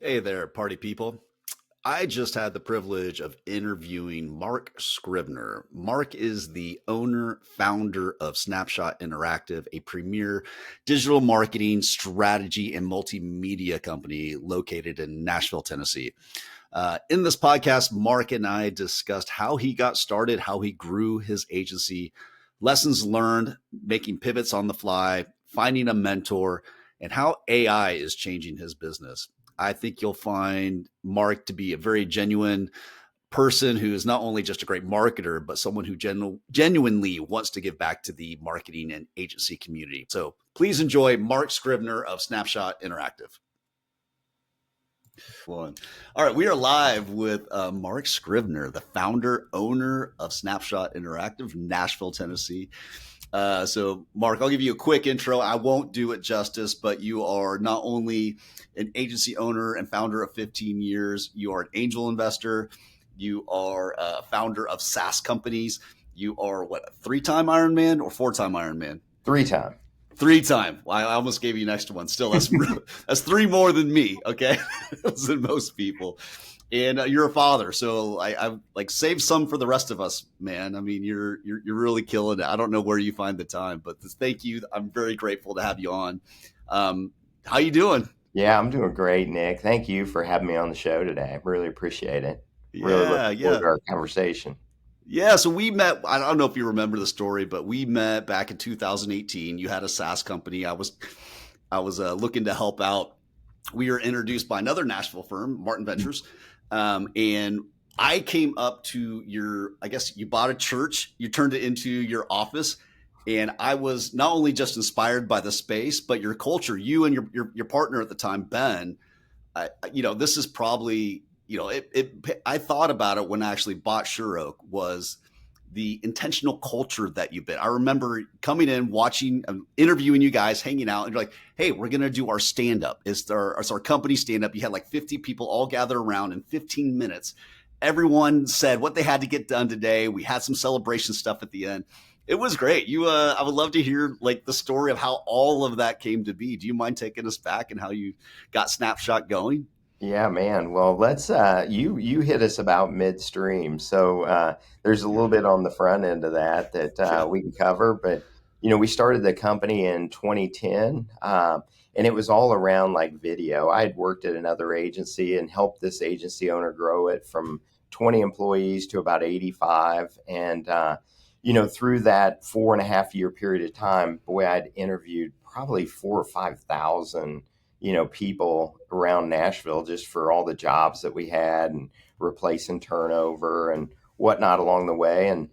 Hey there, party people. I just had the privilege of interviewing Mark Scrivner. Mark is the owner, founder of Snapshot Interactive, a premier digital marketing strategy and multimedia company located in Nashville, Tennessee. In this podcast, Mark and I discussed how he got started, how he grew his agency, lessons learned, making pivots on the fly, finding a mentor, and how AI is changing his business. I think you'll find Mark to be a very genuine person who is not only just a great marketer, but someone who genuinely wants to give back to the marketing and agency community. So please enjoy Mark Scrivner of Snapshot Interactive. One. All right, we are live with Mark Scrivner, the founder, owner of Snapshot Interactive, Nashville, Tennessee. So, Mark, I'll give you a quick intro. I won't do it justice, but you are not only an agency owner and founder of 15 years, you are an angel investor. You are a founder of SaaS companies. You are what, a 3-time Ironman or 4-time Ironman? 3-time. 3-time. Well, I almost gave you an extra one. Still, that's 3 more than me. Okay, than most people. And you're a father, so I like save some for the rest of us, man. I mean, you're really killing it. I don't know where you find the time, but thank you. I'm very grateful to have you on. How you doing? Yeah, I'm doing great, Nick. Thank you for having me on the show today. I really appreciate it. Really looking forward to our conversation. Yeah, so we met. I don't know if you remember the story, but we met back in 2018. You had a SaaS company. I was looking to help out. We were introduced by another Nashville firm, Martin Ventures. And I came up to I guess you bought a church, you turned it into your office. And I was not only just inspired by the space, but your culture, you and your partner at the time, Ben, this is probably, I thought about it when I actually bought Sure Oak, was the intentional culture that you've been. I remember coming in, watching, interviewing you guys, hanging out, and you're like, hey, we're going to do our stand-up. It's our company stand-up. You had like 50 people all gather around in 15 minutes. Everyone said what they had to get done today. We had some celebration stuff at the end. It was great. I would love to hear like the story of how all of that came to be. Do you mind taking us back and how you got Snapshot going? Yeah, man. Well, let's you hit us about midstream. So there's a little bit on the front end of that we can cover. But we started the company in 2010, and it was all around like video. I had worked at another agency and helped this agency owner grow it from 20 employees to about 85. And through that 4.5 year period of time, boy, I'd interviewed probably 4,000 or 5,000 people around Nashville just for all the jobs that we had and replacing turnover and whatnot along the way. And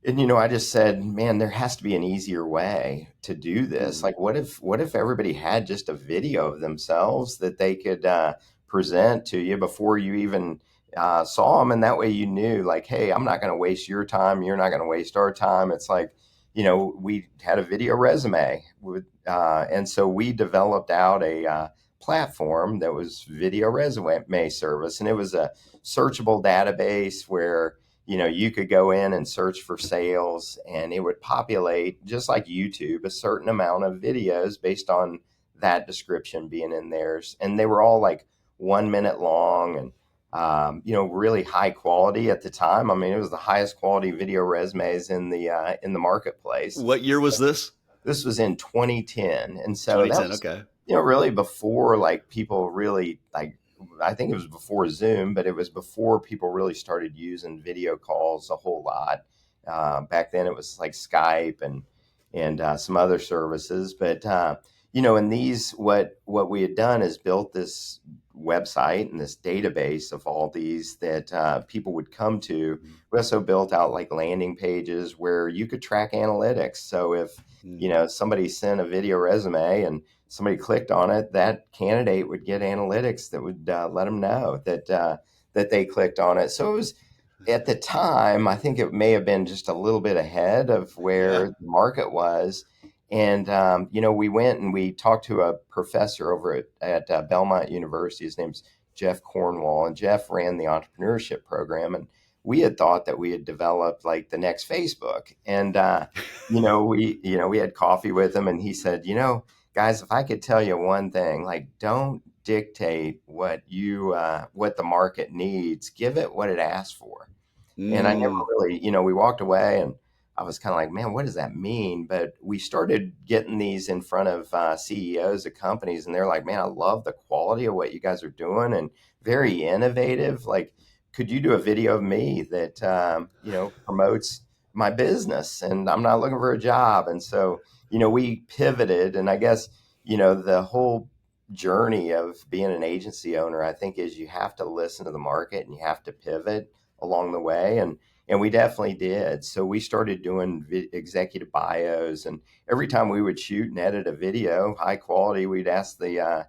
I just said, man, there has to be an easier way to do this. Like, what if everybody had just a video of themselves that they could present to you before you even saw them? And that way you knew, like, hey, I'm not going to waste your time. You're not going to waste our time. It's like, we had a video resume and so we developed out a platform that was video resume service. And it was a searchable database where, you could go in and search for sales and it would populate, just like YouTube, a certain amount of videos based on that description being in theirs. And they were all like 1 minute long and really high quality at the time. I mean, it was the highest quality video resumes in the marketplace. What year was this? This was in 2010. And so that was, okay. Really before like people really like, I think it was before Zoom, but it was before people really started using video calls a whole lot. Back then it was like Skype and some other services. But, in these, what we had done is built this website and this database of all these that people would come to. We also built out like landing pages where you could track analytics. So if, somebody sent a video resume and somebody clicked on it, that candidate would get analytics that would let them know that they clicked on it. So it was, at the time, I think it may have been just a little bit ahead of where the market was. And, we went and we talked to a professor over at Belmont University. His name's Jeff Cornwall, and Jeff ran the entrepreneurship program. And we had thought that we had developed like the next Facebook. And, we had coffee with him and he said, guys, if I could tell you one thing, like, don't dictate what the market needs. Give it what it asks for. And I never Mm, really, we walked away and I was kind of like, man, what does that mean? But we started getting these in front of CEOs of companies, and they're like, man, I love the quality of what you guys are doing and very innovative. Like, could you do a video of me that, promotes my business and I'm not looking for a job? And so, we pivoted. And I guess, the whole journey of being an agency owner, I think, is you have to listen to the market and you have to pivot along the way, and we definitely did. So we started doing executive bios, and every time we would shoot and edit a video high quality, we'd ask the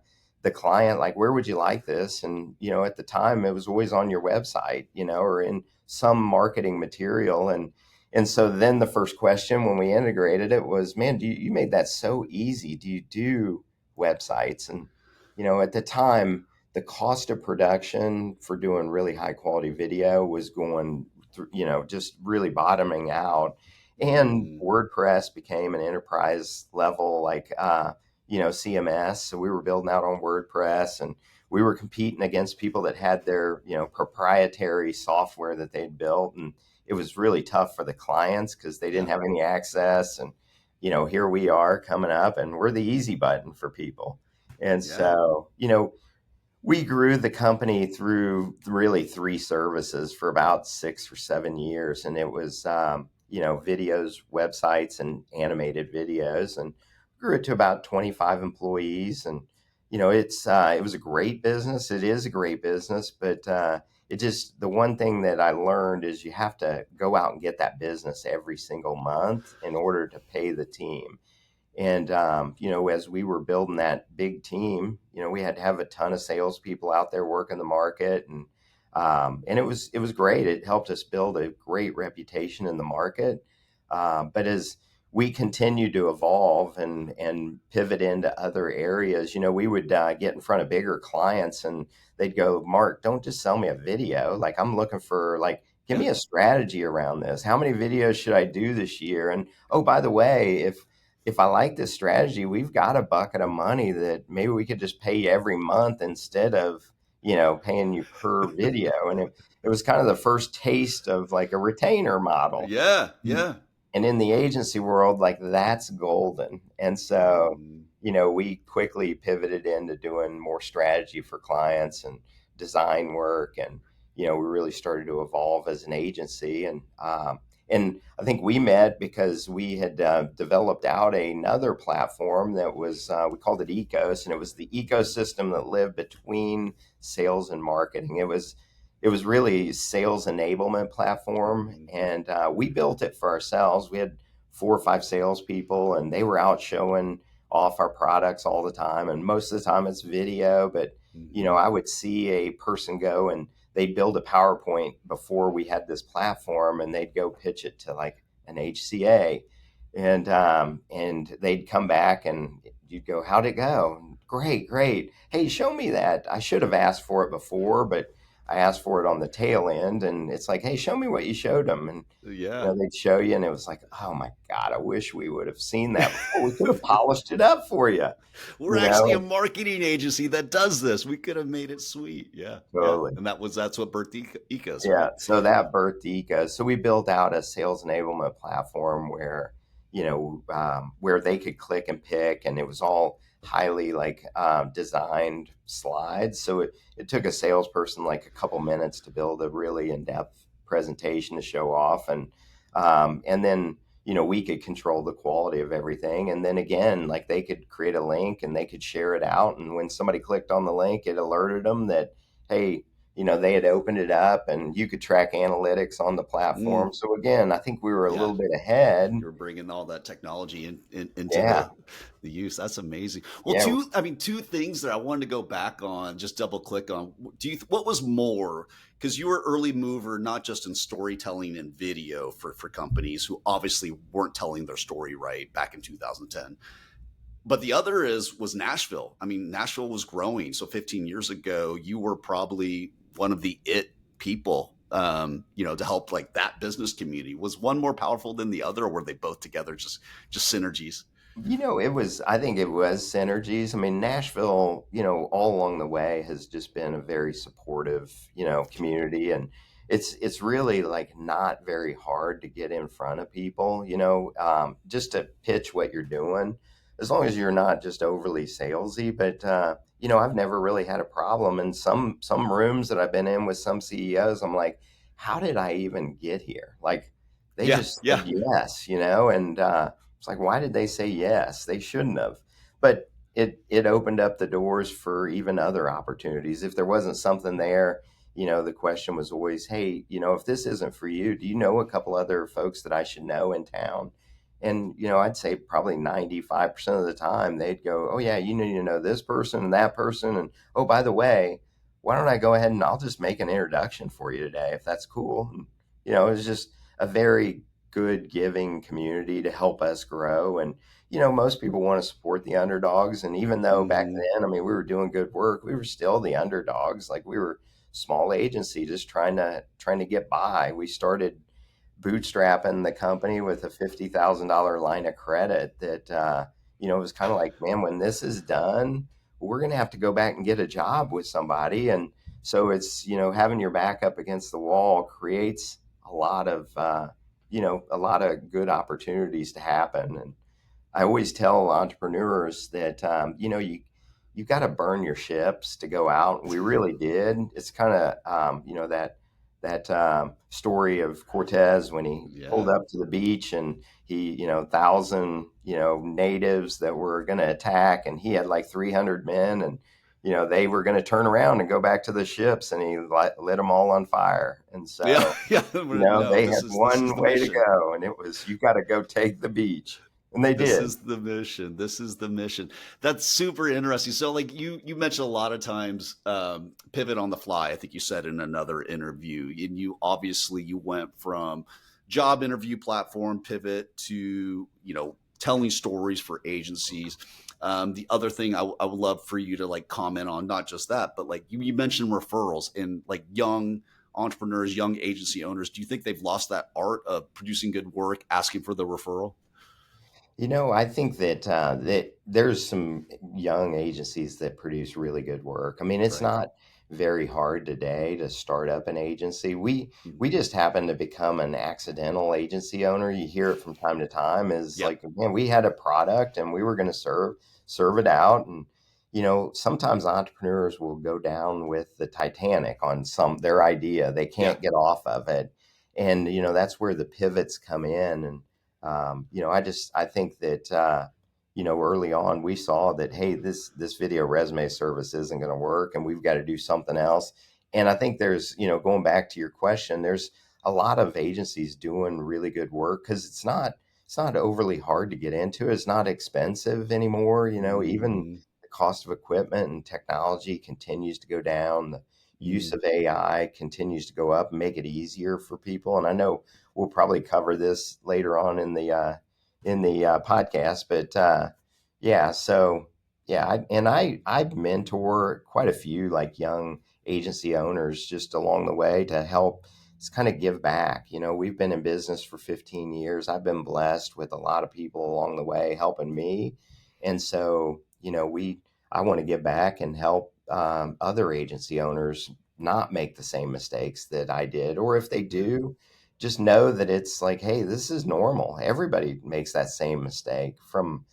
client, like, where would you like this? And at the time it was always on your website, or in some marketing material. And so then the first question when we integrated it was, man, you made that so easy, do you do websites? And at the time, the cost of production for doing really high quality video was going through, just really bottoming out. And mm, WordPress became an enterprise level, like, CMS. So we were building out on WordPress, and we were competing against people that had their, proprietary software that they'd built. And it was really tough for the clients because they didn't yeah, have any access. And, here we are coming up and we're the easy button for people. And yeah. so, we grew the company through really three services for about 6 or 7 years. And it was, videos, websites, and animated videos, and grew it to about 25 employees. And, it was a great business. It is a great business, but the one thing that I learned is you have to go out and get that business every single month in order to pay the team. And as we were building that big team, we had to have a ton of salespeople out there working the market, and it was great. It helped us build a great reputation in the market. But as we continued to evolve and pivot into other areas, we would get in front of bigger clients, and they'd go, Mark, don't just sell me a video. Like, I'm looking for, like, give Yeah. me a strategy around this. How many videos should I do this year? And oh, by the way, if I like this strategy, we've got a bucket of money that maybe we could just pay you every month instead of, paying you per video. And it was kind of the first taste of like a retainer model. Yeah, yeah. And in the agency world, like, that's golden. And so, Mm, we quickly pivoted into doing more strategy for clients and design work. And, we really started to evolve as an agency. And I think we met because we had developed out another platform that was, we called it Ecos, and it was the ecosystem that lived between sales and marketing. It was really sales enablement platform, mhm, and we built it for ourselves. We had 4 or 5 salespeople, and they were out showing off our products all the time. And most of the time, it's video. But mhm, I would see a person go and they build a PowerPoint before we had this platform, and they'd go pitch it to like an HCA, and they'd come back and you'd go, "How'd it go?" "Great, great. Hey, show me that. I should have asked for it before, but I asked for it on the tail end." And it's like, "Hey, show me what you showed them." And yeah. they'd show you, and it was like, "Oh my God, I wish we would have seen that before. We could have polished it up for you." We're You actually a know, marketing agency that does this. We could have made it sweet. Yeah, yeah. totally. And that's what birthed Ecos, right? Yeah, so that birthed Eco. So we built out a sales enablement platform where, where they could click and pick, and it was all highly like designed slides. So it took a salesperson like a couple minutes to build a really in-depth presentation to show off, and then we could control the quality of everything. And then again, like, they could create a link and they could share it out, and when somebody clicked on the link, it alerted them that, hey, they had opened it up, and you could track analytics on the Mm, platform. So again, I think we were a yeah. little bit ahead. You're bringing all that technology into Yeah, the use. That's amazing. Well, yeah. two things that I wanted to go back on, just double click on. What was more? Because you were early mover, not just in storytelling and video for companies who obviously weren't telling their story right back in 2010. But the other was Nashville. I mean, Nashville was growing. So 15 years ago, you were probably one of the people, to help like that business community. Was one more powerful than the other, or were they both together just synergies? I think it was synergies. I mean, Nashville, all along the way has just been a very supportive, community. And it's really like not very hard to get in front of people, just to pitch what you're doing, as long as you're not just overly salesy. But, I've never really had a problem. In some rooms that I've been in with some CEOs, I'm like, how did I even get here? Like, they Yeah, just said yeah. yes, and, it's like, why did they say yes? They shouldn't have. But it opened up the doors for even other opportunities. If there wasn't something there, the question was always, hey, if this isn't for you, do you know a couple other folks that I should know in town? And, I'd say probably 95% of the time they'd go, oh, yeah, you need to know this person and that person. And, oh, by the way, why don't I go ahead and I'll just make an introduction for you today if that's cool. And, it was just a very good giving community to help us grow. And, most people want to support the underdogs. And even though back Hmm. then, I mean, we were doing good work, we were still the underdogs. Like, we were small agency just trying to get by. We started bootstrapping the company with a $50,000 line of credit that, was kind of like, man, when this is done, we're going to have to go back and get a job with somebody. And so it's, having your back up against the wall creates a lot of, a lot of good opportunities to happen. And I always tell entrepreneurs that you got to burn your ships to go out, and we really did. It's kind of that story of Cortez when he pulled Yeah. up to the beach and he 1,000 natives that were going to attack, and he had like 300 men, and they were going to turn around and go back to the ships, and he lit them all on fire. And Yeah, so yeah. No, they had this is one the way to mission. go, and it was you got to go take the beach. And they This did. is the mission. This is the mission. That's super interesting. So, like you mentioned a lot of times, pivot on the fly. I think you said in another interview, and you went from job interview platform pivot to telling stories for agencies. The other thing I would love for you to like comment on, not just that, but like you mentioned referrals and like young entrepreneurs, young agency owners. Do you think they've lost that art of producing good work, asking for the referral? I think that there's some young agencies that produce really good work. I mean, it's Right. not very hard today to start up an agency. We Mhm. just happen to become an accidental agency owner. You hear it from time to time. Is Yeah. like, man, we had a product and we were going to serve it out. And sometimes entrepreneurs will go down with the Titanic on some their idea. They Yeah. can't get off of it, and that's where the pivots come in. And I think that early on we saw that, hey, this video resume service isn't going to work, and we've got to do something else. And I think there's going back to your question, there's a lot of agencies doing really good work because it's not overly hard to get into. It's not expensive anymore. Even Mhm. the cost of equipment and technology continues to go down. The use Mhm. of AI continues to go up and make it easier for people. And I know we'll probably cover this later on in the podcast. But yeah, so yeah, I mentor quite a few like young agency owners just along the way to help. It's kind of give back. We've been in business for 15 years. I've been blessed with a lot of people along the way helping me, and so we I want to give back and help other agency owners not make the same mistakes that I did, or if they Yeah. do, just know that it's like, hey, this is normal. Everybody makes that same mistake. From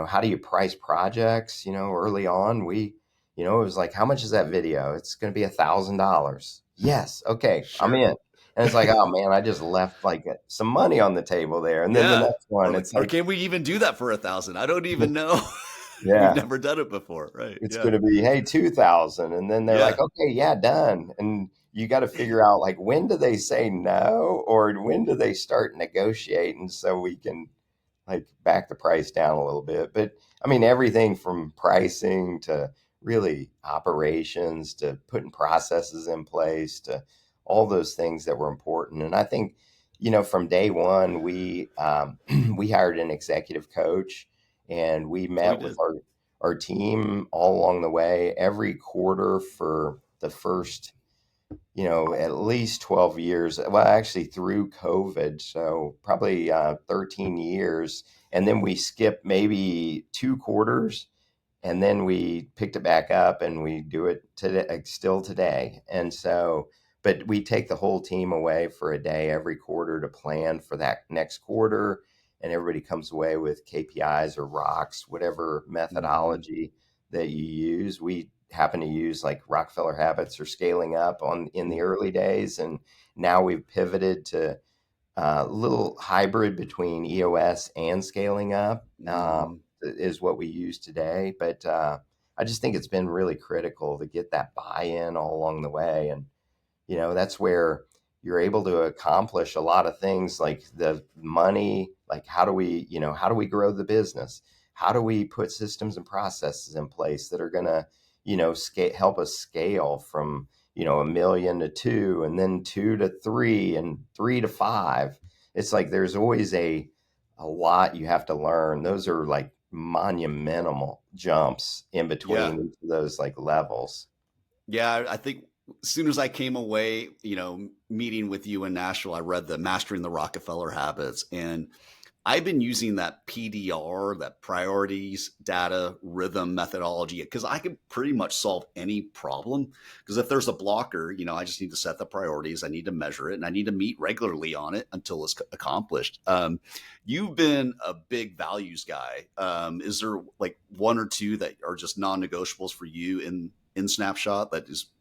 how do you price projects? Early on, it was like, how much is that video? It's going to be $1,000. Yes, okay, I'm Sure. in. And it's like, oh man, I just left like some money on the table there. And then the Yeah. next one, Or it's or like, can we even do that for 1,000? I don't even know. We've yeah, never done it before. Right. it's Yeah. going to be, hey, 2,000. And then they're like, Yeah. okay, yeah, done. And you got to figure out like, when do they say no, or when do they start negotiating so we can like back the price down a little bit. But I mean, everything from pricing to really operations to putting processes in place to all those things that were important. And I think, from day one, we hired an executive coach, and we Oh, you met with did. our team all along the way every quarter for the first at least 12 years. Well, actually, through COVID. So probably 13 years. and then we skipped maybe 2 quarters, and then we picked it back up and we do it today, still today. And so, but we take the whole team away for a day every quarter to plan for that next quarter, and everybody comes away with KPIs or rocks, whatever Hmm. methodology that you use. We happen to use like Rockefeller habits or scaling up on in the early days, and now we've pivoted to a little hybrid between EOS and scaling up, Hmm. is what we use today. But I just think it's been really critical to get that buy-in all along the way. And that's where you're able to accomplish a lot of things, like the money, like how do we grow the business? How do we put systems and processes in place that are going to, help us scale from, 1 million to 2, and then 2 to 3, and 3 to 5. It's like there's always a lot you have to learn. Those are like monumental jumps in Yeah. between each of those like levels. Yeah, I think as soon as I came away, meeting with you in Nashville, I read the Mastering the Rockefeller Habits, and I've been using that PDR, that priorities, data, rhythm methodology, because I can pretty much solve any problem. Because if there's a blocker, I just need to set the priorities, I need to measure it, and I need to meet regularly on it until it's accomplished. You've been a big values guy. Is there like one or two that are just non-negotiables for you in Snapshot that is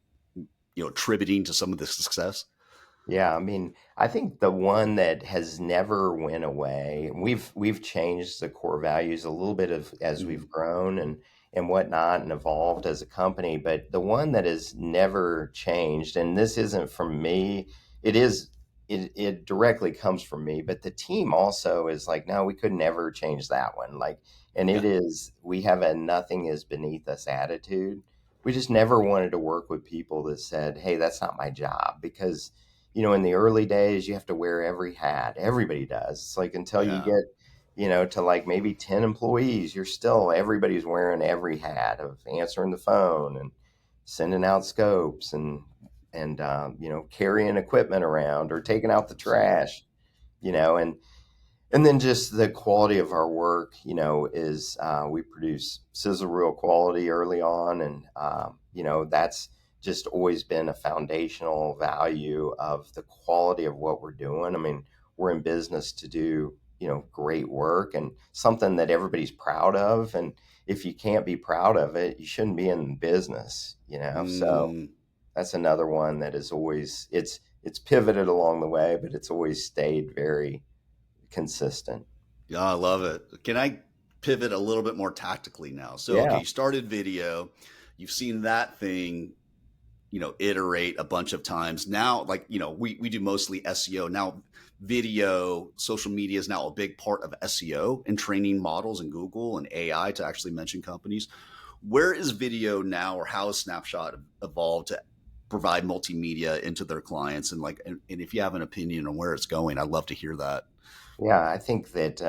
attributing to some of the success? Yeah, I mean, I think the one that has never went away, we've changed the core values a little bit of as we've Mm, grown and whatnot and evolved as a company, but the one that has never changed, and this isn't from me, it is it directly comes from me, but the team also is like, no, we could never change that one. Like, and it yeah, is, we have a nothing is beneath us attitude. We just never wanted to work with people that said, hey, that's not my job, because in the early days, you have to wear every hat. Everybody does. It's like until you yeah. get, to like maybe 10 employees, everybody's wearing every hat of answering the phone and sending out scopes and carrying equipment around or taking out the Absolutely. trash, and then just the quality of our work, is we produce sizzle reel quality early on. And, that's just always been a foundational value of the quality of what we're doing. I mean, we're in business to do, great work and something that everybody's proud of. And if you can't be proud of it, you shouldn't be in business. So Mm, that's another one that is always, it's pivoted along the way, but it's always stayed very consistent. yeah, I love it. Can I pivot a little bit more tactically now? So, okay, Yeah. you started video, you've seen that thing, iterate a bunch of times. Now, like, we do mostly SEO. Now, video, social media is now a big part of SEO and training models in Google and AI to actually mention companies. Where is video now, or how has Snapshot evolved to provide multimedia into their clients? And like, and if you have an opinion on where it's going, I'd love to hear that. Yeah. I think that,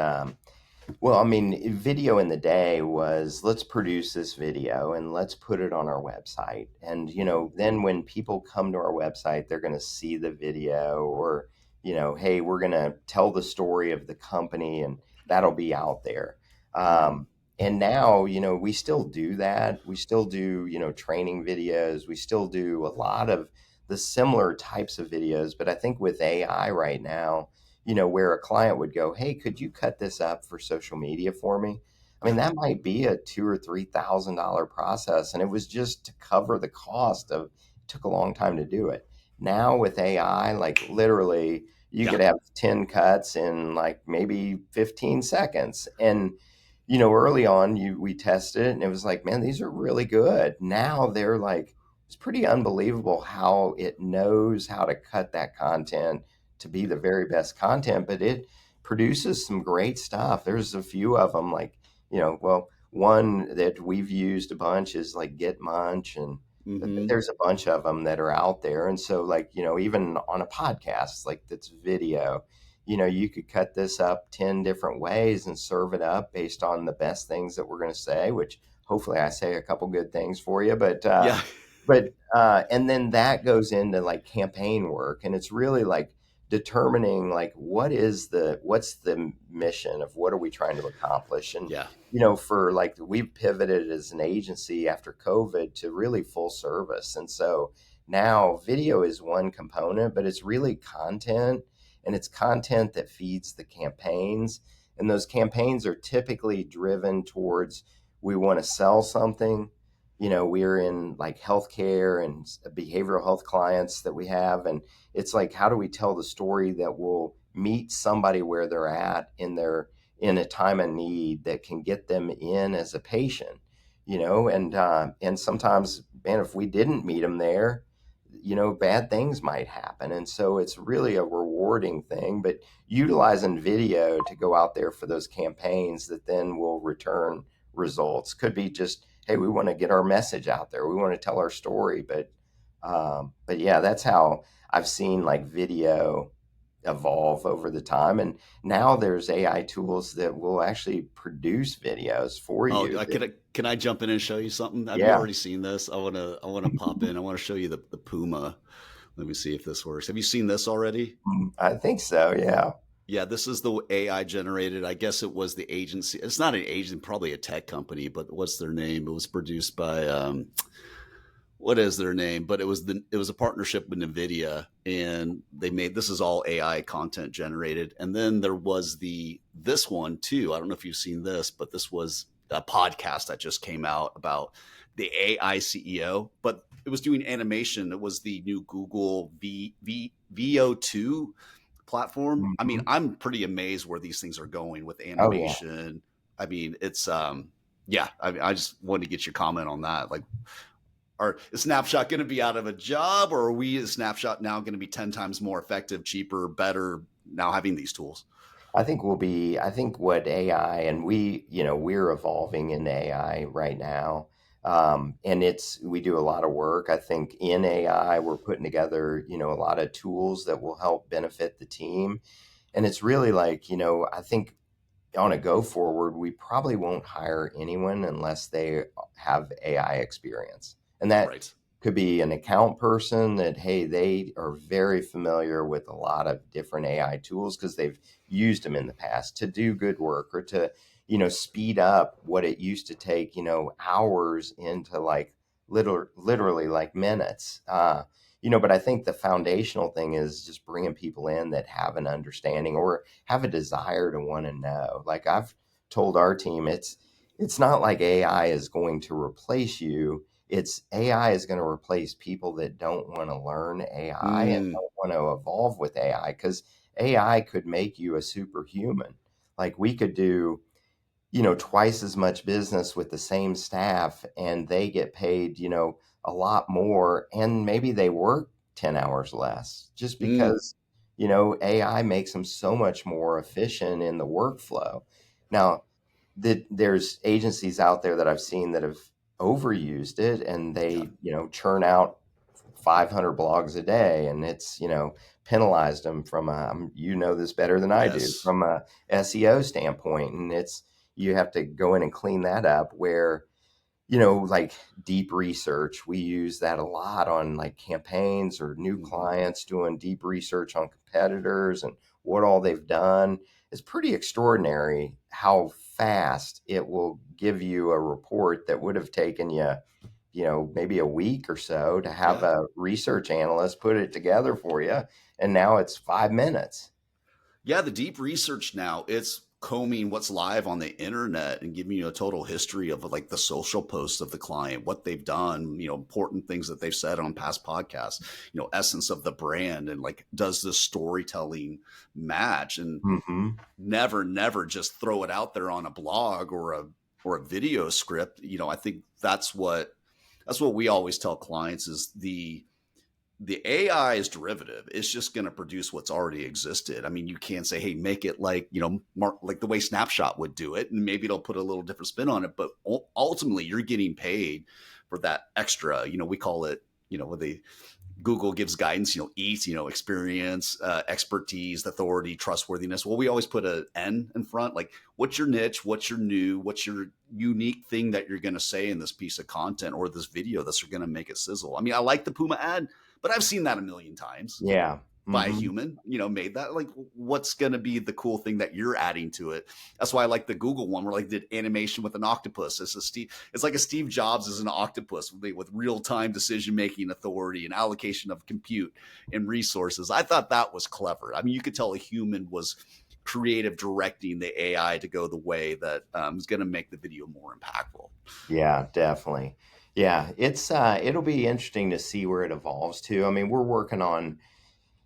well, I mean, video in the day was, let's produce this video and let's put it on our website. And, Mhm. then when people come to our website, they're going to see the video, or, hey, we're going to tell the story of the company, and that'll be out there. Mhm. And now, we still do that. We still do, training videos. We still do a lot of the similar types of videos. But I think with AI right now, where a client would go, hey, could you cut this up for social media for me? I mean, that might be a $2,000 or $3,000 process. And it was just to cover the cost of, it took a long time to do it. Now with AI, like literally, you Yeah. could have 10 cuts in like maybe 15 seconds. And, early on, we tested it and it was like, man, these are really good. Now they're like, it's pretty unbelievable how it knows how to cut that content to be the very best content, but it produces some great stuff. There's a few of them, like, well, one that we've used a bunch is like Get Munch, and Mhm. there's a bunch of them that are out there. And so, like, even on a podcast, like that's video, you could cut this up 10 different ways and serve it up based on the best things that we're going to say, which hopefully I say a couple good things for you. Yeah. And then that goes into like campaign work. And it's really like determining like what's the mission of what are we trying to accomplish. And Yeah. for like we've pivoted as an agency after COVID to really full service. And so now video is one component, but it's really content, and it's content that feeds the campaigns. And those campaigns are typically driven towards, we want to sell something. We're in like healthcare and behavioral health clients that we have. And it's like, how do we tell the story that will meet somebody where they're at in a time of need that can get them in as a patient, and sometimes, man, if we didn't meet them there, bad things might happen. And so it's really a rewarding thing, but utilizing video to go out there for those campaigns that then will return results could be just, hey, we want to get our message out there. We want to tell our story. But yeah, that's how I've seen like video evolve over the time. And now there's AI tools that will actually produce videos for Oh, you. can I jump in and show you something? Have you Yeah, already seen this? I wanna pop in. I want to show you the Puma. Let me see if this works. Have you seen this already? I think so. Yeah. Yeah, this is the AI generated. I guess it was the agency. It's not an agent, probably a tech company, but what's their name? It was produced by what is their name? But it was a partnership with NVIDIA, and this is all AI content generated. And then there was this one too. I don't know if you've seen this, but this was a podcast that just came out about the AI CEO, but it was doing animation. It was the new Google VO2 platform. I mean, Mhm. I'm pretty amazed where these things are going with Oh, yeah. animation. I mean, it's yeah. I just wanted to get your comment on that. Like, is Snapshot going to be out of a job, or are we as Snapshot now going to be 10 times more effective, cheaper, better now having these tools? I think what AI, and we're evolving in AI right now. And we do a lot of work. I think in AI, we're putting together, a lot of tools that will help benefit the team. And it's really like, I think on a go forward, we probably won't hire anyone unless they have AI experience. And that Right. could be an account person that, hey, they are very familiar with a lot of different AI tools because they've used them in the past to do good work or to, speed up what it used to take, hours into like literally like minutes. But I think the foundational thing is just bringing people in that have an understanding or have a desire to want to know. Like I've told our team, it's not like AI is going to replace you. It's AI is going to replace people that don't want to learn AI and Mm, don't want to evolve with AI, because AI could make you a superhuman. Like we could do, twice as much business with the same staff, and they get paid, a lot more, and maybe they work 10 hours less just mm, because, AI makes them so much more efficient in the workflow. Now, there's agencies out there that I've seen that have overused it, and yeah. they, churn out 500 blogs a day, and it's, penalized them from this better than I do, Yes. from a SEO standpoint. And you have to go in and clean that up, where, like deep research, we use that a lot on like campaigns or new Hmm. clients, doing deep research on competitors and what all they've done. It's pretty extraordinary how fast it will give you a report that would have taken you, maybe a week or so to have Yeah. a research analyst put it together for you. And now it's 5 minutes. Yeah, the deep research now, it's combing what's live on the internet and giving you a total history of like the social posts of the client, what they've done, important things that they've said on past podcasts, essence of the brand, and like, does the storytelling match? And Hmm. never just throw it out there on a blog or a video script. I think that's what we always tell clients is the AI is derivative. It's just going to produce what's already existed. I mean, you can't say, hey, make it like, Mark, like the way Snapshot would do it. And maybe it'll put a little different spin on it. But ultimately, you're getting paid for that extra, we call it, with the Google gives guidance, EAT, experience, expertise, authority, trustworthiness. Well, we always put an N in front. Like, what's your niche? What's your what's your unique thing that you're going to say in this piece of content or this video that's going to make it sizzle? I mean, I like the Puma ad, but I've seen that a million times. Yeah. by a Hmm. human, made that. Like, what's going to be the cool thing that you're adding to it? That's why I like the Google one where like did animation with an octopus. It's like a Steve Jobs as an octopus with real time decision making authority and allocation of compute and resources. I thought that was clever. I mean, you could tell a human was creative directing the AI to go the way that is going to make the video more impactful. Yeah, definitely. Yeah, it'll be interesting to see where it evolves to. I mean, we're working on,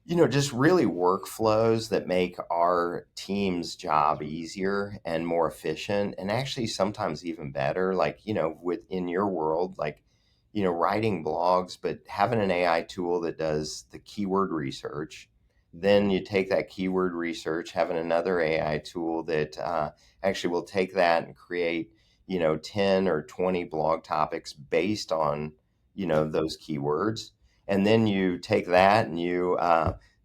just really workflows that make our team's job easier and more efficient, and actually sometimes even better. Like, within your world, like, writing blogs, but having an AI tool that does the keyword research. Then you take that keyword research, having another AI tool that actually will take that and create, 10 or 20 blog topics based on, those keywords. And then you take that and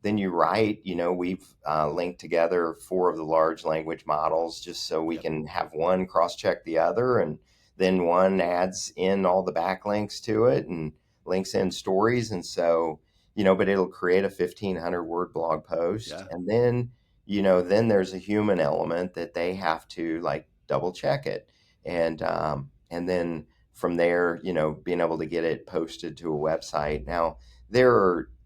then you write, we've linked together four of the large language models just so we Yep. can have one cross check the other. And then one adds in all the backlinks to it and links in stories. And so, but it'll create a 1,500 word blog post. Yeah. And then, then there's a human element that they have to like double check it. And then from there, being able to get it posted to a website. Now,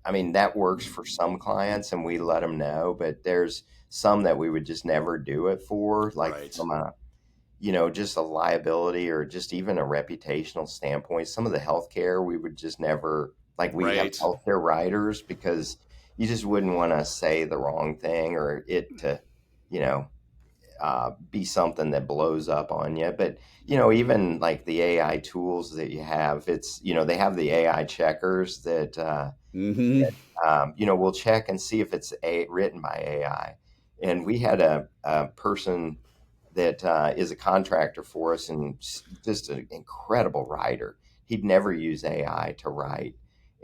I mean, that works for some clients and we let them know, but there's some that we would just never do it for, like Right. from a, just a liability or just even a reputational standpoint. Some of the healthcare we would just never, like we have Right. healthcare writers because you just wouldn't want to say the wrong thing or it to, you know, be something that blows up on you. But, even like the AI tools that you have, it's, they have the AI checkers that, Mm-hmm. we'll check and see if it's written by AI. And we had a person that is a contractor for us and just an incredible writer. He'd never use AI to write.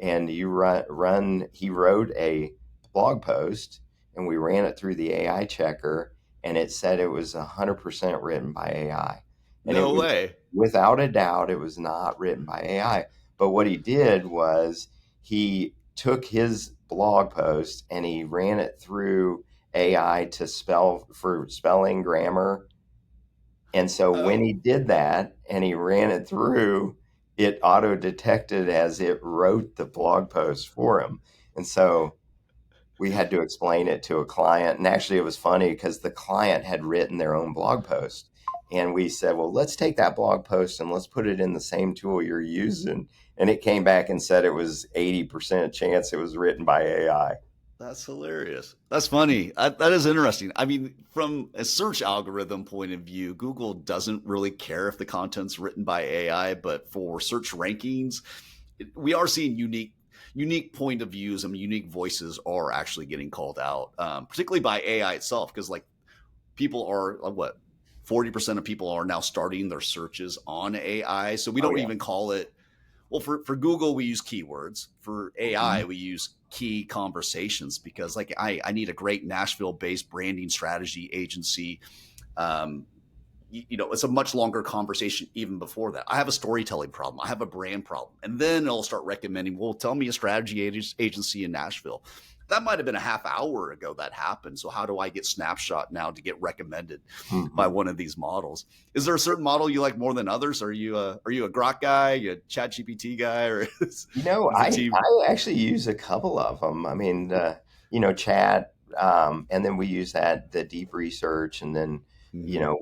And he wrote a blog post and we ran it through the AI checker and it said it was 100% written by AI. And it No was, way. without a doubt, it was not written by AI. But what he did was he took his blog post and he ran it through AI to spell for spelling, grammar. And so when he Oh, did that and he ran it through, it auto detected as it wrote the blog post for him. And so we had to explain it to a client. And actually, it was funny because the client had written their own blog post. And we said, well, let's take that blog post and let's put it in the same tool you're using. And it came back and said it was 80% chance it was written by AI. that's hilarious. That's funny. That is interesting. I mean, from a search algorithm point of view, Google doesn't really care if the content's written by AI, but for search rankings, we are seeing unique point of views and unique voices are actually getting called out, particularly by AI itself, because like people are what 40% of people are now starting their searches on AI, so we Oh, don't yeah. even call it. Well, for Google, we use keywords. For AI, Mhm. we use key conversations because, like, I need a great Nashville based branding strategy agency. Um, it's a much longer conversation even before that. I have a storytelling problem. I have a brand problem. And then it'll start recommending, well, tell me a strategy agency in Nashville. That might have been a half hour ago that happened. So how do I get Snapshot now to get recommended by Mhm. one of these models? Is there a certain model you like more than others? Are you a Grok guy, you a Chat GPT guy, or is the team? I actually use a couple of them. I mean, chat, and then we use the deep research, and then Mm-hmm.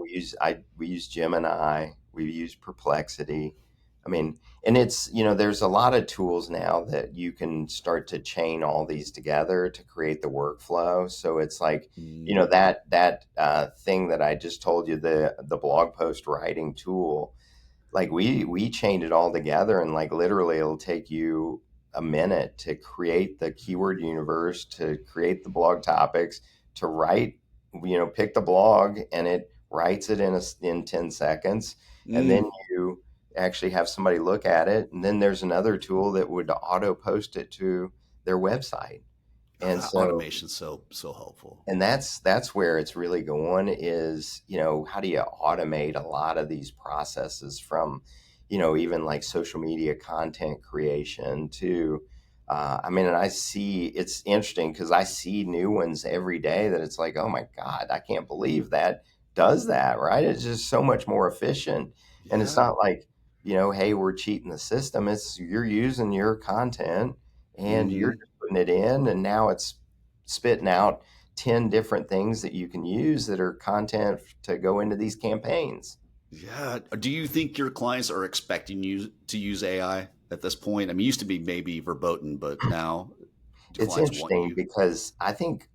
we use Gemini, we use Perplexity. I mean, and it's there's a lot of tools now that you can start to chain all these together to create the workflow. So it's like that thing that I just told you, the blog post writing tool, like we chained it all together and like literally it'll take you a minute to create the keyword universe, to create the blog topics, to write, pick the blog and it writes it in 10 seconds. And then Mm. you actually have somebody look at it, and then there's another tool that would auto post it to their website. Oh, And that so, automation's so helpful. and that's where it's really going is, how do you automate a lot of these processes from, even like social media content creation to I mean, and I see it's interesting because I see new ones every day that it's like, oh my God, I can't believe that does that, right? It's just so much more efficient. And it's Yeah. not like, hey, we're cheating the system. It's you're using your content and you're Hmm. just putting it in, and now it's spitting out 10 different things that you can use that are content to go into these campaigns. Yeah. Do you think your clients are expecting you to use AI at this point? I mean, it used to be maybe verboten, but now do It's clients want interesting you? because I think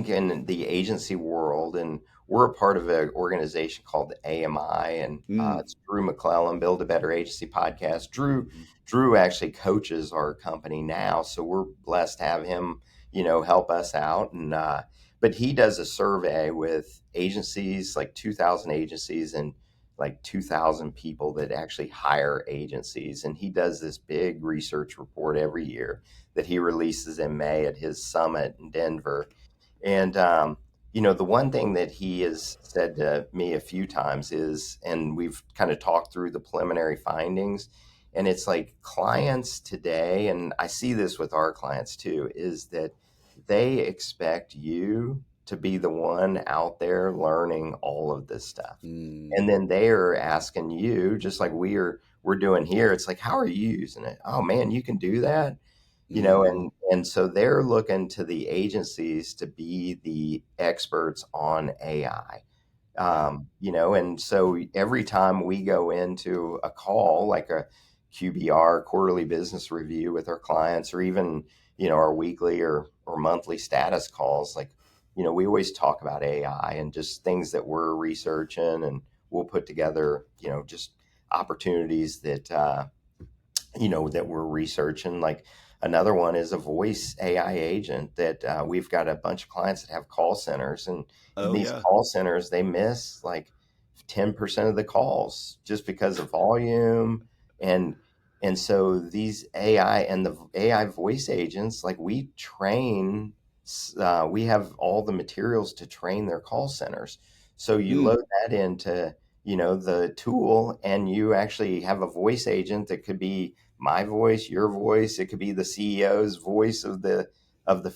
in the agency world, and we're a part of an organization called AMI, and Mm. it's Drew McClellan, Build a Better Agency podcast. Drew Hmm. Drew actually coaches our company now, so we're blessed to have him, help us out. And but he does a survey with agencies, like 2,000 agencies, and like 2,000 people that actually hire agencies, and he does this big research report every year that he releases in May at his summit in Denver. And, the one thing that he has said to me a few times is, and we've kind of talked through the preliminary findings, and it's like clients today, and I see this with our clients too, is that they expect you to be the one out there learning all of this stuff. Mm. And then they are asking you, just like we're doing here, it's like, how are you using it? Oh man, you can do that, Hmm. and so they're looking to the agencies to be the experts on AI. Yeah. And so every time we go into a call, like a QBR, quarterly business review with our clients, or even, our weekly or monthly status calls, like, we always talk about AI and just things that we're researching, and we'll put together, just opportunities that we're researching. Like another one is a voice AI agent that we've got a bunch of clients that have call centers, and in Oh these yeah. call centers, they miss like 10% of the calls just because of volume. And so these AI and the AI voice agents, like we have all the materials to train their call centers. So you Mm. load that into, the tool, and you actually have a voice agent that could be my voice, your voice. It could be the CEO's voice of the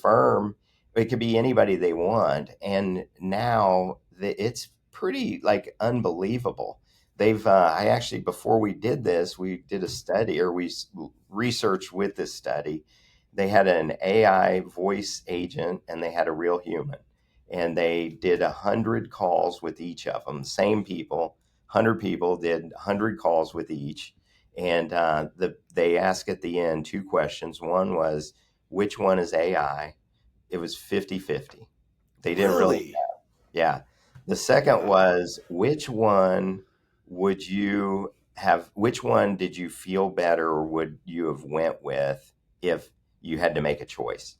firm. It could be anybody they want. And now it's pretty like unbelievable. I actually, before we did this, we did a study, or researched with this study. They had an AI voice agent and they had a real human, and they did 100 calls with each of them, same people. 100 people did 100 calls with each, and they asked at the end two questions. One was, which one is AI? It was 50-50. They didn't really, Really? yeah. The second Wow. was, which one did you feel better, or would you have went with if you had to make a choice?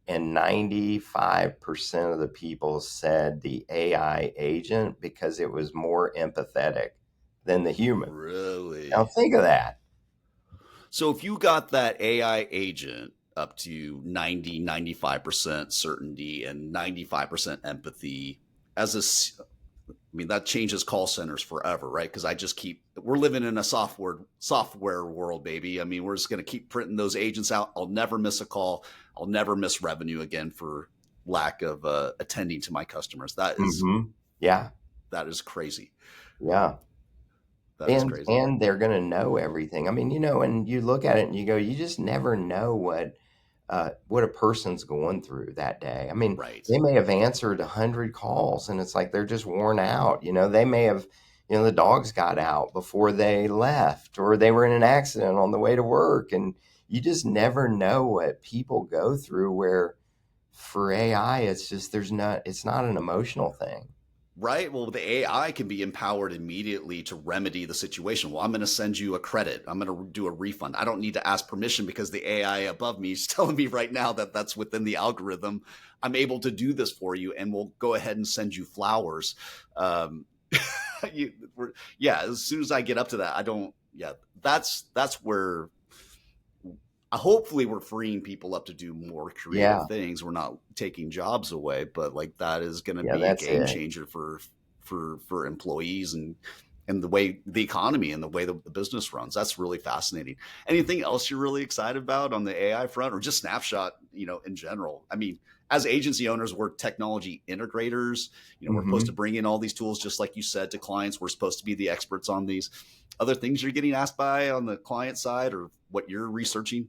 And 95% of the people said the AI agent because it was more empathetic than the human. Now Really? think of that. So if you got that AI agent up to 95% certainty and 95% empathy as I mean, that changes call centers forever, right? Because we're living in a software world, baby. I mean, we're just going to keep printing those agents out. I'll never miss a call. I'll never miss revenue again for lack of attending to my customers. Yeah, That is crazy. yeah. That is crazy. And they're going to know everything. I mean, and you look at it and you go, you just never know what a person's going through that day. I mean, Right. they may have answered 100 calls, and it's like they're just worn out. They may have, the dogs got out before they left, or they were in an accident on the way to work, and you just never know what people go through. Where for AI, it's not an emotional thing. Right. Well, the AI can be empowered immediately to remedy the situation. Well, I'm going to send you a credit. I'm going to do a refund. I don't need to ask permission because the AI above me is telling me right now that that's within the algorithm. I'm able to do this for you, and we'll go ahead and send you flowers. Um, yeah. As soon as I get up to that, I don't. Yeah, that's where hopefully we're freeing people up to do more creative Yeah, things. We're not taking jobs away, but like that is going to yeah, be a that's game it. changer for employees and and the way the economy and the way the business runs. That's really fascinating. Anything else you're really excited about on the AI front, or just Snapshot, in general? I mean, as agency owners, we're technology integrators. We're supposed to Hmm. bring in all these tools, just like you said, to clients. We're supposed to be the experts on these. Other things you're getting asked by on the client side, or what you're researching?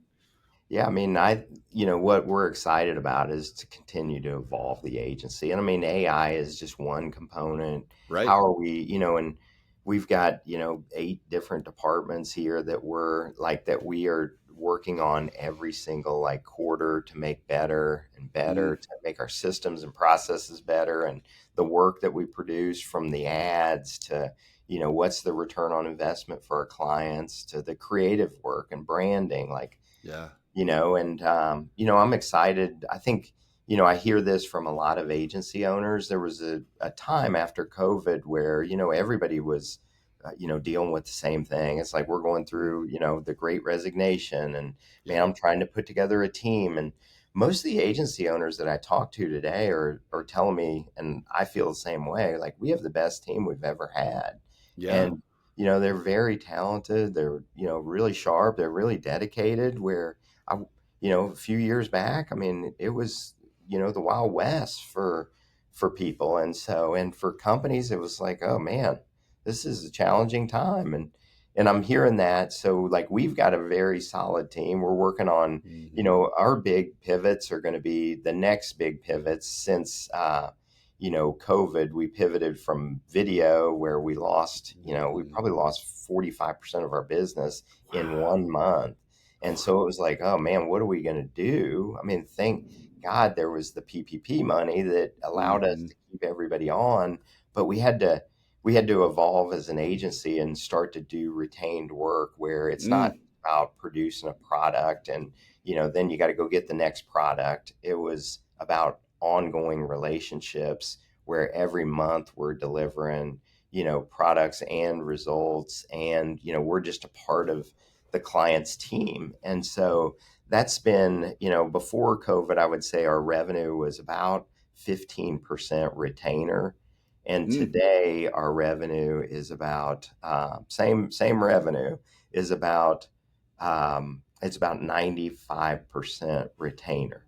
Yeah, I mean, what we're excited about is to continue to evolve the agency. And I mean, AI is just one component. Right. How are we, and we've got, 8 different departments here that we are working on every single like quarter to make better and better, Mm, to make our systems and processes better. And the work that we produce, from the ads to, what's the return on investment for our clients, to the creative work and branding, like, yeah. I'm excited. I think, I hear this from a lot of agency owners. There was a time after COVID where, everybody was, dealing with the same thing. It's like we're going Mm, through, the great resignation, and man, yeah. I'm trying to put together a team. And most of the agency owners that I talk to today are telling me, and I feel the same way, like we have the best team we've ever had. Yeah. And, they're very talented. They're, really sharp. They're really dedicated. Where I, a few years back, I mean, it was, the Wild West for people. And for companies, it was like, oh man, this is a challenging time. And I'm hearing that. So like we've got a very solid team. We're working on, Hmm. our big pivots are going to be the next big pivots since COVID. We pivoted from video, where we Hmm. probably lost 45% of our business in Wow. 1 month. And so it was like, oh man, what are we going to do? I mean, thank God there was the PPP money that allowed us Hmm. to keep everybody on, but we had to evolve as an agency and start to do retained work, where it's not Mm, about producing a product and then you got to go get the next product. It was about ongoing relationships, where every month we're delivering products and results, and we're just a part of the client's team. And so that's been, before COVID, I would say our revenue was about 15% retainer. And mm. today our revenue is about, same revenue is about, it's about 95% retainer,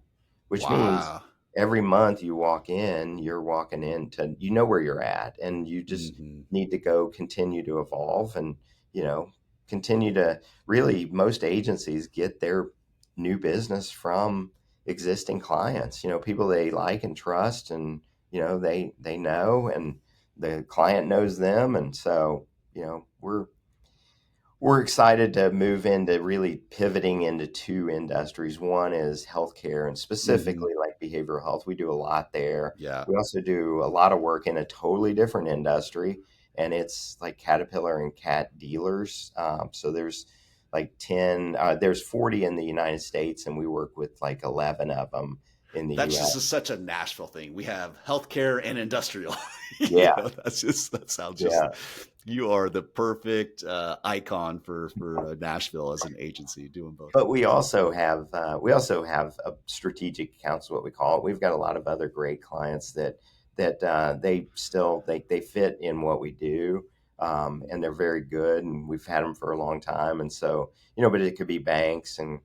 which means Wow. every month you walk in, you're walking into, where you're at, and you just Hmm. need to go continue to evolve, and, you know, continue to really, most agencies get their new business from existing clients, people they like and trust, and, they know, and the client knows them. And so, we're excited to move into really pivoting into 2 industries. One is healthcare, and Hmm. specifically like behavioral health. We do a lot there. Yeah. We also do a lot of work in a totally different industry, and it's like Caterpillar and cat dealers. So there's like 10, there's 40 in the United States, and we work with like 11 of them in the That's US. just such a Nashville thing. We have healthcare and industrial. Yeah, That sounds just. yeah. You are the perfect icon for Nashville as an agency, doing both But of those. we also have a strategic accounts, what we call it. We've got a lot of other great clients that they fit in what we do, and they're very good, and we've had them for a long time. And so, but it could be banks, and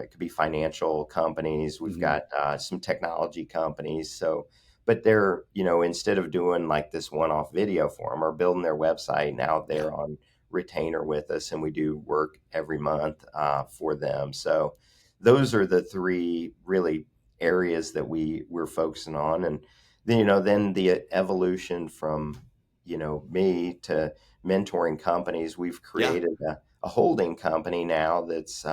it could be financial companies. We've Hmm. got some technology companies. So, but they're, instead of doing like this one-off video for them or building their website, now Yeah. they're on retainer with us, and we do work every month for them. So those are the 3 really areas that we're focusing on. And then, then the evolution from, me to mentoring companies. We've Yeah. created a holding company now that's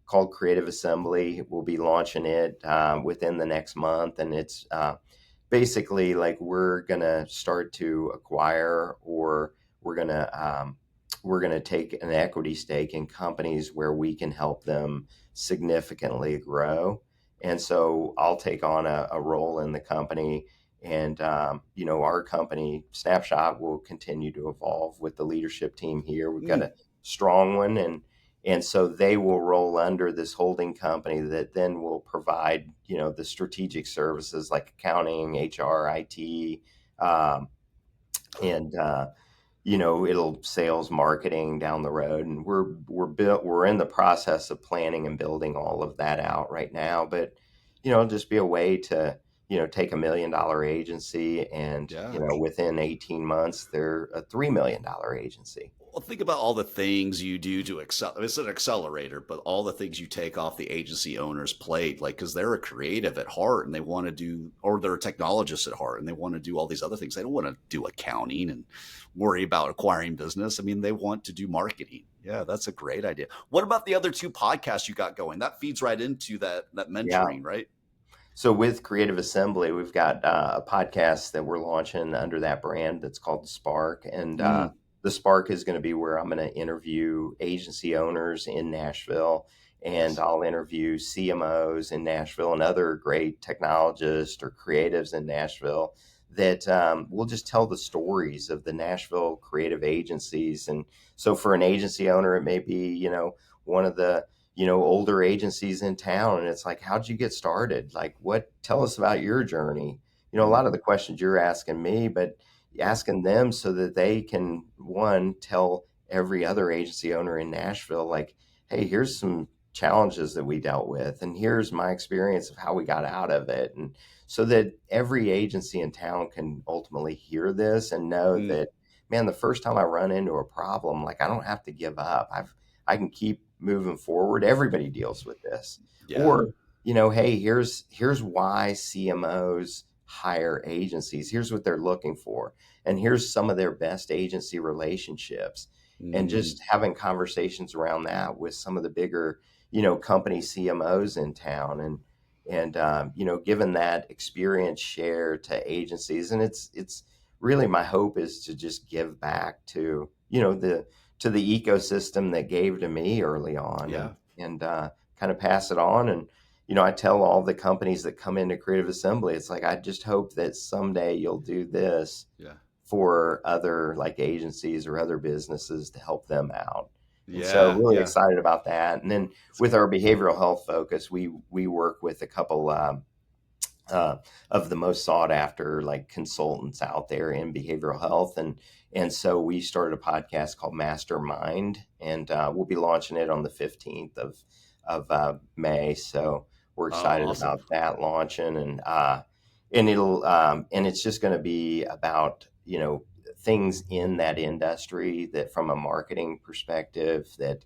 called Creative Assembly. We'll be launching it within the next month, and it's basically like we're gonna start to acquire, or we're gonna um, we're gonna take an equity stake in companies where we can help them significantly grow. And so I'll take on a role in the company, and our company Snapshot will continue to evolve with the leadership team here. We've got Mm. a strong one, and so they will roll under this holding company that then will provide, the strategic services like accounting, HR, IT, um, and it'll sales marketing down the road, and we're in the process of planning and building all of that out right now. But it'll just be a way to take $1 million agency, and Yeah. within 18 months they're a $3 million agency. Well, think about all the things you do to it's an accelerator, but all the things you take off the agency owner's plate, like, because they're a creative at heart and they want to do, or they're a technologist at heart and they want to do all these other things. They don't want to do accounting and worry about acquiring business. I mean, they want to do marketing. Yeah, that's a great idea. What about the other two podcasts you got going? That feeds right into that Yeah. mentoring, right? So with Creative Assembly, we've got a podcast that we're launching under that brand that's called The Spark. And Mm, The Spark is going to be where I'm going to interview agency owners in Nashville, and nice. I'll interview CMOs in Nashville and other great technologists or creatives in Nashville that will just tell the stories of the Nashville creative agencies. And so for an agency owner, it may be, one of the older agencies in town, and it's like, how'd you get started? Like, tell us about your journey. A lot of Mm, the questions you're asking me, but yeah. asking them so that they can, one, tell every other agency owner in Nashville, like, hey, here's some challenges that we dealt with, and here's my experience of how we got out of it. And so that every agency in town can ultimately hear this and know Mm, that, man, the first time I run into a problem, like, I don't have to give up. I can keep moving forward. Everybody deals with this. yeah. Or, hey, here's why CMOs hire agencies. Here's what they're looking for. And here's some of their best agency relationships. And Mm, just having conversations around that with some of the bigger, company CMOs in town, and given that experience share to agencies. And it's really, my hope is to just give back to, the ecosystem that gave to me early on, yeah. and kind of pass it on. And I tell all the companies that come into Creative Assembly, it's like, I just hope that someday you'll do this Yeah. for other, like, agencies or other businesses to help them out. And so Yeah. really Yeah. excited about that. And then That's with good. our behavioral health focus, we work with a couple uh, of the most sought after, like, consultants out there in behavioral health. And so we started a podcast called Mastermind, and we'll be launching it on the 15th of May. So we're Oh, excited awesome. about that launching. And it'll and it's just going to be about, things in that industry that, from a marketing perspective, that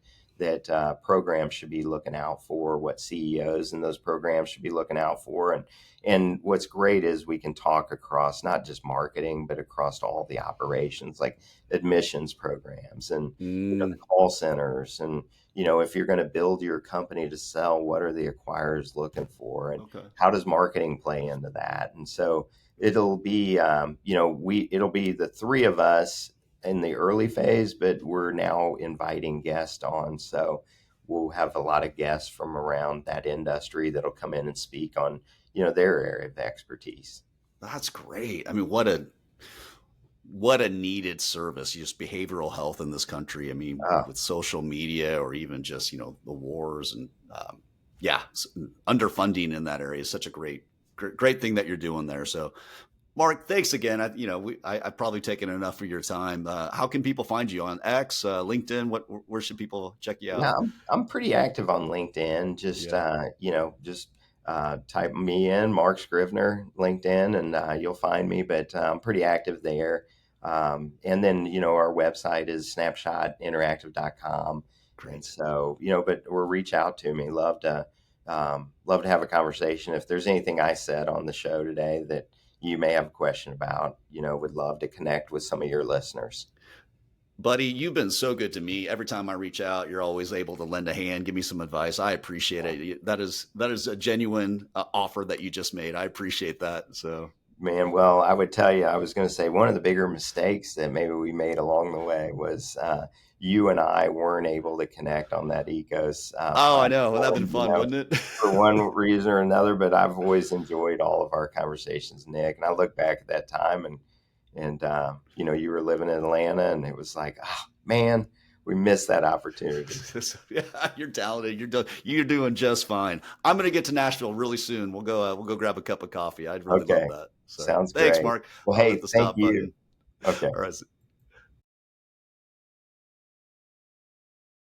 programs should be looking out for, what CEOs in those programs should be looking out for. And what's great is we can talk across not just marketing, but across all the operations, like admissions programs, and the Mm, call centers. And if you're going to build your company to sell, what are the acquirers looking for, and okay. how does marketing play into that? And so it'll be, it'll be the three of us in the early phase, but we're now inviting guests on. So we'll have a lot of guests from around that industry that'll come in and speak on, their area of expertise. That's great. I mean, what a needed service, just behavioral health in this country. I mean, Uh, with social media or even just, the wars and, yeah, underfunding in that area is such a great thing that you're doing there. So, Mark, thanks again. I've probably taken enough of your time. How can people find you on X, LinkedIn? Where should people check you out? yeah, I'm pretty active on LinkedIn. Just, Yeah, type me in, Mark Scrivner, LinkedIn, and you'll find me. But I'm pretty active there. And then, our website is snapshotinteractive.com. And great. so, or reach out to me. Love to have a conversation. If there's anything I said on the show today that you may have a question about, would love to connect with some of your listeners. Buddy, you've been so good to me. Every time I reach out, you're always able to lend a hand, give me some advice. I appreciate it. That is a genuine offer that you just made. I appreciate that. So, Man, well, I would tell you, I was going to say one of the bigger mistakes that maybe we made along the way was you and I weren't able to connect on that Ecos oh, I know. Well, that'd been platform, fun, wouldn't it? for one reason or another. But I've always enjoyed all of our conversations, Nick. And I look back at that time, and you were living in Atlanta, and it was like, oh, man, we missed that opportunity. Yeah, you're talented. You're doing just fine. I'm gonna get to Nashville really soon. We'll go grab a cup of coffee. I'd really love Okay, that. So sounds thanks, great. Mark. Well, I'll hit hey, the thank stop you. button. Okay. All right.